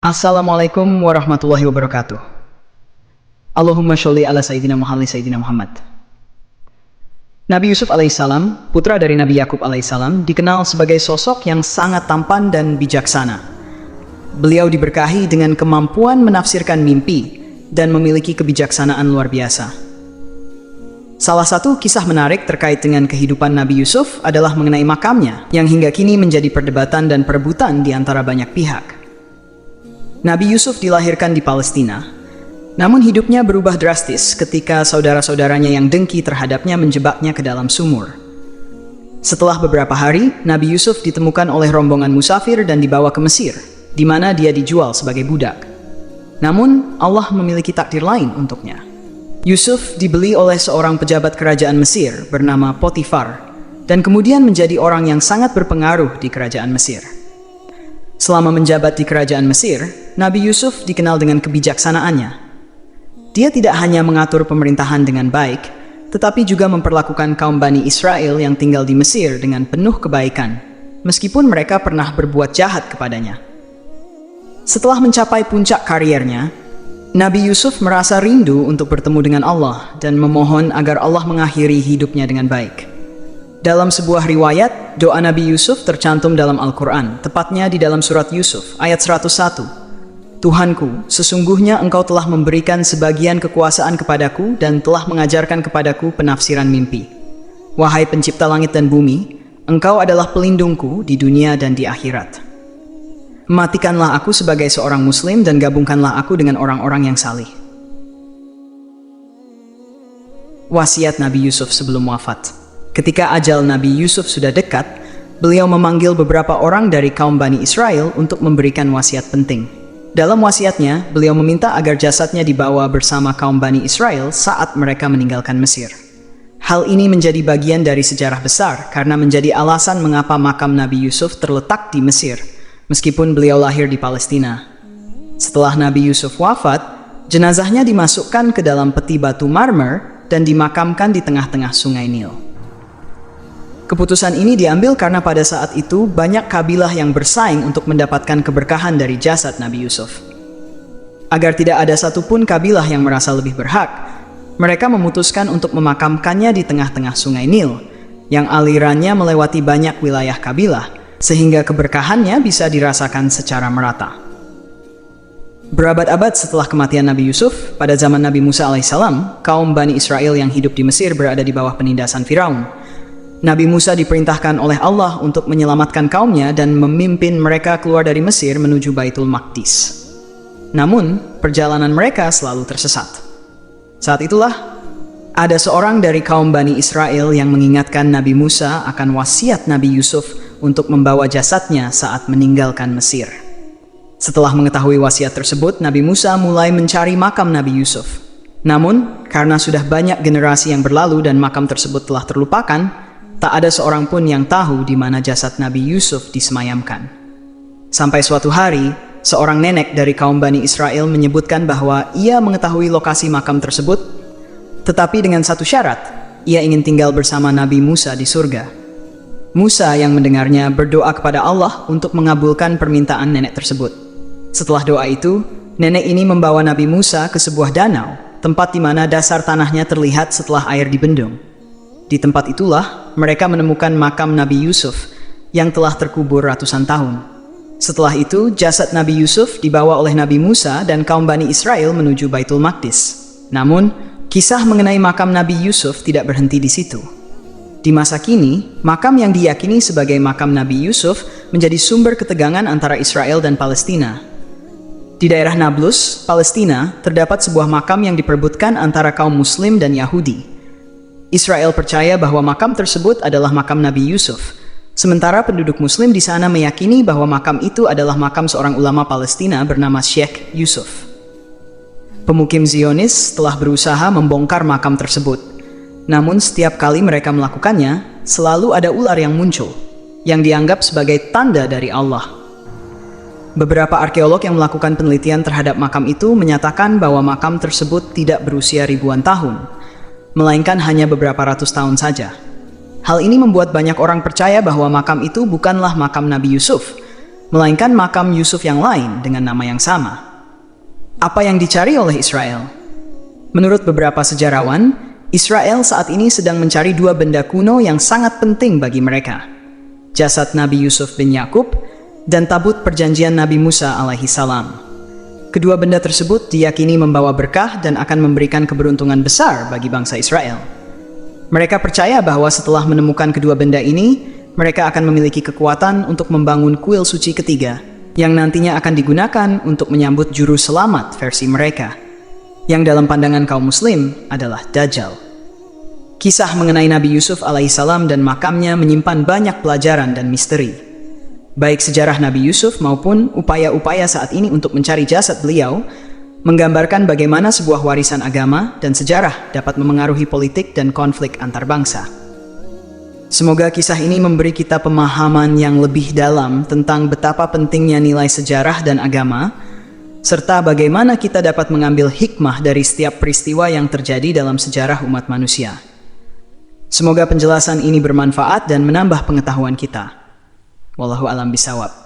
Assalamualaikum warahmatullahi wabarakatuh. Allahumma sholli ala Sayyidina Muhammad. Nabi Yusuf alaihissalam, putra dari Nabi Yakub alaihissalam, dikenal sebagai sosok yang sangat tampan dan bijaksana. Beliau diberkahi dengan kemampuan menafsirkan mimpi dan memiliki kebijaksanaan luar biasa. Salah satu kisah menarik terkait dengan kehidupan Nabi Yusuf adalah mengenai makamnya, yang hingga kini menjadi perdebatan dan perebutan di antara banyak pihak. Nabi Yusuf dilahirkan di Palestina, namun hidupnya berubah drastis ketika saudara-saudaranya yang dengki terhadapnya menjebaknya ke dalam sumur. Setelah beberapa hari, Nabi Yusuf ditemukan oleh rombongan musafir dan dibawa ke Mesir, di mana dia dijual sebagai budak. Namun, Allah memiliki takdir lain untuknya. Yusuf dibeli oleh seorang pejabat kerajaan Mesir bernama Potifar, dan kemudian menjadi orang yang sangat berpengaruh di kerajaan Mesir. Selama menjabat di kerajaan Mesir, Nabi Yusuf dikenal dengan kebijaksanaannya. Dia tidak hanya mengatur pemerintahan dengan baik, tetapi juga memperlakukan kaum Bani Israel yang tinggal di Mesir dengan penuh kebaikan, meskipun mereka pernah berbuat jahat kepadanya. Setelah mencapai puncak kariernya, Nabi Yusuf merasa rindu untuk bertemu dengan Allah dan memohon agar Allah mengakhiri hidupnya dengan baik. Dalam sebuah riwayat, doa Nabi Yusuf tercantum dalam Al-Quran, tepatnya di dalam surat Yusuf, ayat 101. Tuhanku, sesungguhnya Engkau telah memberikan sebagian kekuasaan kepadaku dan telah mengajarkan kepadaku penafsiran mimpi. Wahai pencipta langit dan bumi, Engkau adalah pelindungku di dunia dan di akhirat. Matikanlah aku sebagai seorang muslim dan gabungkanlah aku dengan orang-orang yang salih. Wasiat Nabi Yusuf sebelum wafat. Ketika ajal Nabi Yusuf sudah dekat, beliau memanggil beberapa orang dari kaum Bani Israel untuk memberikan wasiat penting. Dalam wasiatnya, beliau meminta agar jasadnya dibawa bersama kaum Bani Israel saat mereka meninggalkan Mesir. Hal ini menjadi bagian dari sejarah besar karena menjadi alasan mengapa makam Nabi Yusuf terletak di Mesir, meskipun beliau lahir di Palestina. Setelah Nabi Yusuf wafat, jenazahnya dimasukkan ke dalam peti batu marmer dan dimakamkan di tengah-tengah sungai Nil. Keputusan ini diambil karena pada saat itu banyak kabilah yang bersaing untuk mendapatkan keberkahan dari jasad Nabi Yusuf. Agar tidak ada satupun kabilah yang merasa lebih berhak, mereka memutuskan untuk memakamkannya di tengah-tengah sungai Nil, yang alirannya melewati banyak wilayah kabilah, sehingga keberkahannya bisa dirasakan secara merata. Berabad-abad setelah kematian Nabi Yusuf, pada zaman Nabi Musa alaihissalam, kaum Bani Israel yang hidup di Mesir berada di bawah penindasan Firaun. Nabi Musa diperintahkan oleh Allah untuk menyelamatkan kaumnya dan memimpin mereka keluar dari Mesir menuju Baitul Maqdis. Namun, perjalanan mereka selalu tersesat. Saat itulah, ada seorang dari kaum Bani Israel yang mengingatkan Nabi Musa akan wasiat Nabi Yusuf untuk membawa jasadnya saat meninggalkan Mesir. Setelah mengetahui wasiat tersebut, Nabi Musa mulai mencari makam Nabi Yusuf. Namun, karena sudah banyak generasi yang berlalu dan makam tersebut telah terlupakan, tak ada seorang pun yang tahu di mana jasad Nabi Yusuf disemayamkan. Sampai suatu hari, seorang nenek dari kaum Bani Israel menyebutkan bahwa ia mengetahui lokasi makam tersebut, tetapi dengan satu syarat, ia ingin tinggal bersama Nabi Musa di surga. Musa yang mendengarnya berdoa kepada Allah untuk mengabulkan permintaan nenek tersebut. Setelah doa itu, nenek ini membawa Nabi Musa ke sebuah danau, tempat di mana dasar tanahnya terlihat setelah air dibendung. Di tempat itulah mereka menemukan makam Nabi Yusuf yang telah terkubur ratusan tahun. Setelah itu, jasad Nabi Yusuf dibawa oleh Nabi Musa dan kaum Bani Israel menuju Baitul Maqdis. Namun, kisah mengenai makam Nabi Yusuf tidak berhenti di situ. Di masa kini, makam yang diyakini sebagai makam Nabi Yusuf menjadi sumber ketegangan antara Israel dan Palestina. Di daerah Nablus, Palestina, terdapat sebuah makam yang diperebutkan antara kaum Muslim dan Yahudi. Israel percaya bahwa makam tersebut adalah makam Nabi Yusuf, sementara penduduk Muslim di sana meyakini bahwa makam itu adalah makam seorang ulama Palestina bernama Sheikh Yusuf. Pemukim Zionis telah berusaha membongkar makam tersebut, namun setiap kali mereka melakukannya, selalu ada ular yang muncul, yang dianggap sebagai tanda dari Allah. Beberapa arkeolog yang melakukan penelitian terhadap makam itu menyatakan bahwa makam tersebut tidak berusia ribuan tahun, melainkan hanya beberapa ratus tahun saja. Hal ini membuat banyak orang percaya bahwa makam itu bukanlah makam Nabi Yusuf, melainkan makam Yusuf yang lain dengan nama yang sama. Apa yang dicari oleh Israel? Menurut beberapa sejarawan, Israel saat ini sedang mencari dua benda kuno yang sangat penting bagi mereka. Jasad Nabi Yusuf bin Yakub dan tabut perjanjian Nabi Musa alaihi salam. Kedua benda tersebut diyakini membawa berkah dan akan memberikan keberuntungan besar bagi bangsa Israel. Mereka percaya bahwa setelah menemukan kedua benda ini, mereka akan memiliki kekuatan untuk membangun kuil suci ketiga, yang nantinya akan digunakan untuk menyambut juru selamat versi mereka, yang dalam pandangan kaum muslim adalah Dajjal. Kisah mengenai Nabi Yusuf alaihissalam dan makamnya menyimpan banyak pelajaran dan misteri. Baik sejarah Nabi Yusuf maupun upaya-upaya saat ini untuk mencari jasad beliau, menggambarkan bagaimana sebuah warisan agama dan sejarah dapat memengaruhi politik dan konflik antar bangsa. Semoga kisah ini memberi kita pemahaman yang lebih dalam tentang betapa pentingnya nilai sejarah dan agama, serta bagaimana kita dapat mengambil hikmah dari setiap peristiwa yang terjadi dalam sejarah umat manusia. Semoga penjelasan ini bermanfaat dan menambah pengetahuan kita. Wallahu a'lam bishawab.